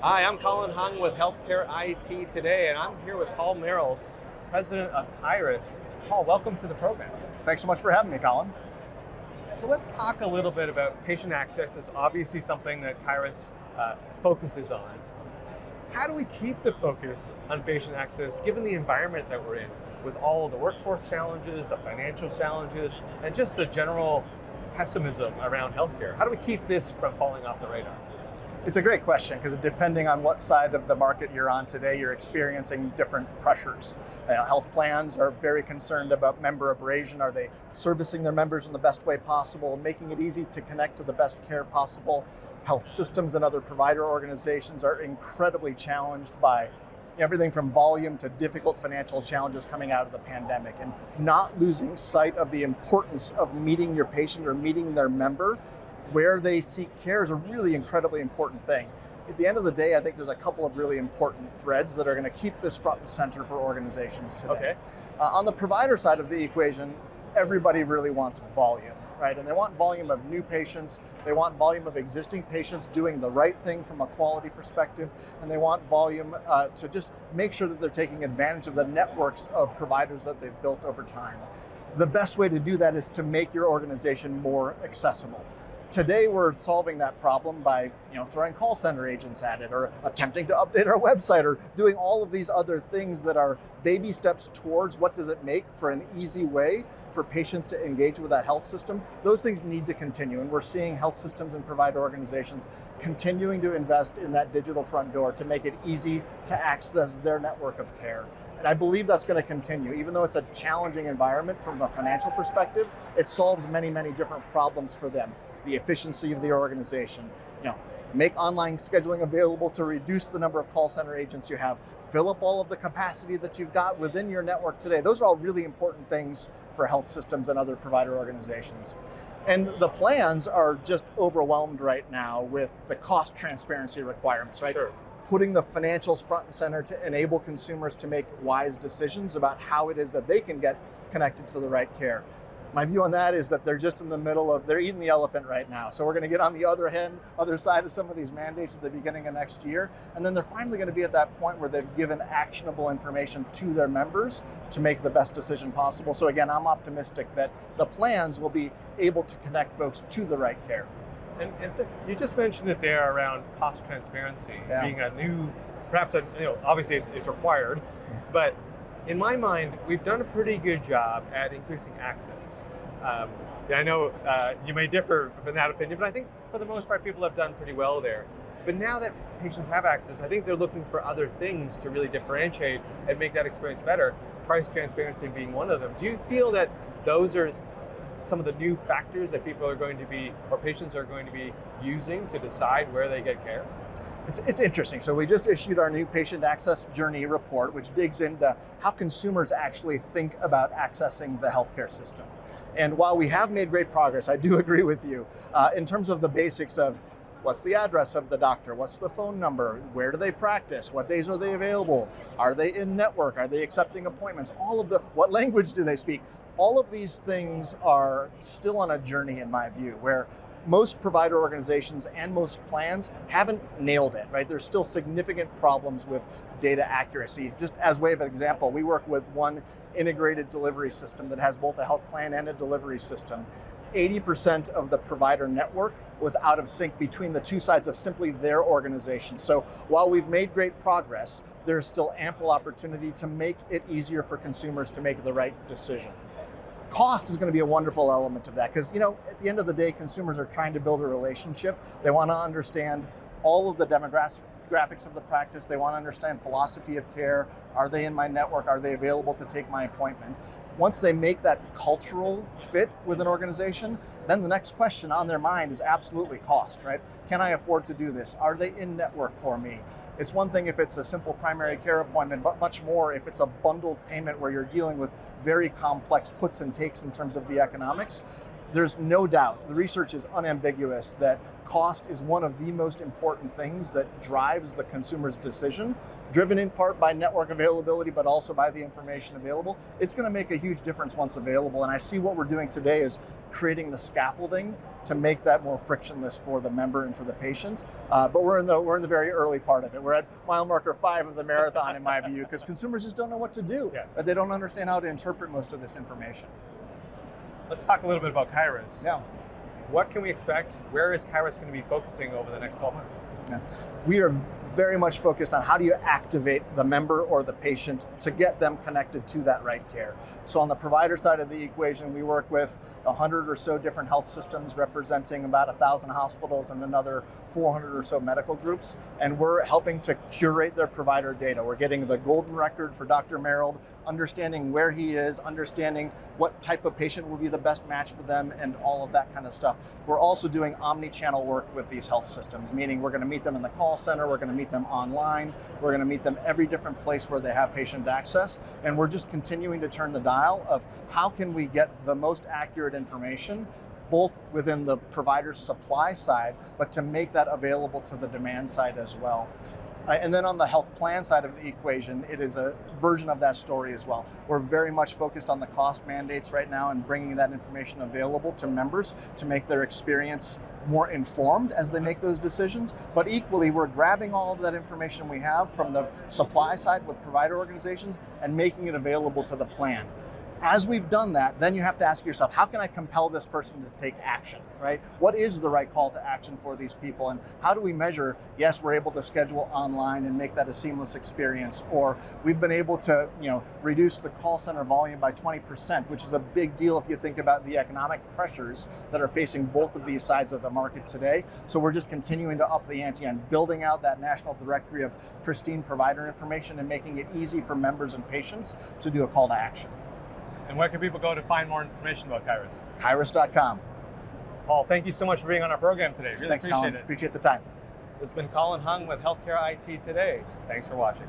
Hi, I'm Colin Hung with Healthcare IT Today, and I'm here with Paul Merrild, president of Kairos. Paul, welcome to the program. Thanks so much for having me, Colin. So let's talk a little bit about patient access. It's obviously something that Kairos focuses on. How do we keep the focus on patient access given the environment that we're in, with all of the workforce challenges, the financial challenges, and just the general pessimism around healthcare? How do we keep this from falling off the radar? It's a great question because depending on what side of the market you're on today, you're experiencing different pressures. Health plans are very concerned about member abrasion. Are they servicing their members in the best way possible, making it easy to connect to the best care possible? Health systems and other provider organizations are incredibly challenged by everything from volume to difficult financial challenges coming out of the pandemic, and not losing sight of the importance of meeting your patient or meeting their member where they seek care is a really incredibly important thing. At the end of the day, I think there's a couple of really important threads that are going to keep this front and center for organizations today. Okay. On the provider side of the equation, everybody really wants volume, right? And they want volume of new patients, they want volume of existing patients doing the right thing from a quality perspective, and they want volume to just make sure that they're taking advantage of the networks of providers that they've built over time. The best way to do that is to make your organization more accessible. Today, we're solving that problem by throwing call center agents at it, or attempting to update our website, or doing all of these other things that are baby steps towards what does it make for an easy way for patients to engage with that health system. Those things need to continue, and we're seeing health systems and provider organizations continuing to invest in that digital front door to make it easy to access their network of care. And I believe that's going to continue. Even though it's a challenging environment from a financial perspective, it solves many, many different problems for them. The efficiency of the organization, make online scheduling available to reduce the number of call center agents you have, fill up all of the capacity that you've got within your network today. Those are all really important things for health systems and other provider organizations. And the plans are just overwhelmed right now with the cost transparency requirements, right? Sure. Putting the financials front and center to enable consumers to make wise decisions about how it is that they can get connected to the right care. My view on that is that they're just in the middle of, they're eating the elephant right now. So we're going to get on the other side of some of these mandates at the beginning of next year. And then they're finally going to be at that point where they've given actionable information to their members to make the best decision possible. So again, I'm optimistic that the plans will be able to connect folks to the right care. And you just mentioned it there around cost transparency being a new, perhaps, obviously it's required, but in my mind, we've done a pretty good job at increasing access. I know you may differ from that opinion, but I think for the most part, people have done pretty well there. But now that patients have access, I think they're looking for other things to really differentiate and make that experience better, price transparency being one of them. Do you feel that those are some of the new factors that people are going to be, or patients are going to be using to decide where they get care? It's interesting. So we just issued our new patient access journey report, which digs into how consumers actually think about accessing the healthcare system. And while we have made great progress, I do agree with you in terms of the basics of what's the address of the doctor, what's the phone number, where do they practice, what days are they available, are they in network, are they accepting appointments, what language do they speak? All of these things are still on a journey in my view, where most provider organizations and most plans haven't nailed it, right? There's still significant problems with data accuracy. Just as way of an example, we work with one integrated delivery system that has both a health plan and a delivery system. 80% of the provider network was out of sync between the two sides of simply their organization. So while we've made great progress, there's still ample opportunity to make it easier for consumers to make the right decision. Cost is going to be a wonderful element of that because, at the end of the day, consumers are trying to build a relationship. They want to understand all of the demographics of the practice. They want to understand philosophy of care. Are they in my network? Are they available to take my appointment? Once they make that cultural fit with an organization, then the next question on their mind is absolutely cost, right? Can I afford to do this? Are they in network for me? It's one thing if it's a simple primary care appointment, but much more if it's a bundled payment where you're dealing with very complex puts and takes in terms of the economics. There's no doubt, the research is unambiguous that cost is one of the most important things that drives the consumer's decision, driven in part by network availability, but also by the information available. It's going to make a huge difference once available. And I see what we're doing today is creating the scaffolding to make that more frictionless for the member and for the patient. But we're in the very early part of it. We're at mile marker 5 of the marathon, in my view, because consumers just don't know what to do. Yeah. They don't understand how to interpret most of this information. Let's talk a little bit about Kairos. Yeah. What can we expect? Where is Kairos going to be focusing over the next 12 months? Yeah. We are very much focused on how do you activate the member or the patient to get them connected to that right care. So on the provider side of the equation, we work with 100 or so different health systems representing about 1,000 hospitals and another 400 or so medical groups. And we're helping to curate their provider data. We're getting the golden record for Dr. Merrild, understanding where he is, understanding what type of patient will be the best match for them, and all of that kind of stuff. We're also doing omni-channel work with these health systems, meaning we're going to meet them in the call center, we're going to meet them online, we're going to meet them every different place where they have patient access, and we're just continuing to turn the dial of how can we get the most accurate information both within the provider's supply side, but to make that available to the demand side as well. And then on the health plan side of the equation, it is a version of that story as well. We're very much focused on the cost mandates right now and bringing that information available to members to make their experience more informed as they make those decisions. But equally, we're grabbing all of that information we have from the supply side with provider organizations and making it available to the plan. As we've done that, then you have to ask yourself, how can I compel this person to take action, right? What is the right call to action for these people? And how do we measure, yes, we're able to schedule online and make that a seamless experience, or we've been able to, reduce the call center volume by 20%, which is a big deal if you think about the economic pressures that are facing both of these sides of the market today. So we're just continuing to up the ante and building out that national directory of pristine provider information and making it easy for members and patients to do a call to action. And where can people go to find more information about Kairos? Kairos.com. Paul, thank you so much for being on our program today. Really Thanks, appreciate Colin. it. Appreciate the time. This has been Colin Hung with Healthcare IT Today. Thanks for watching.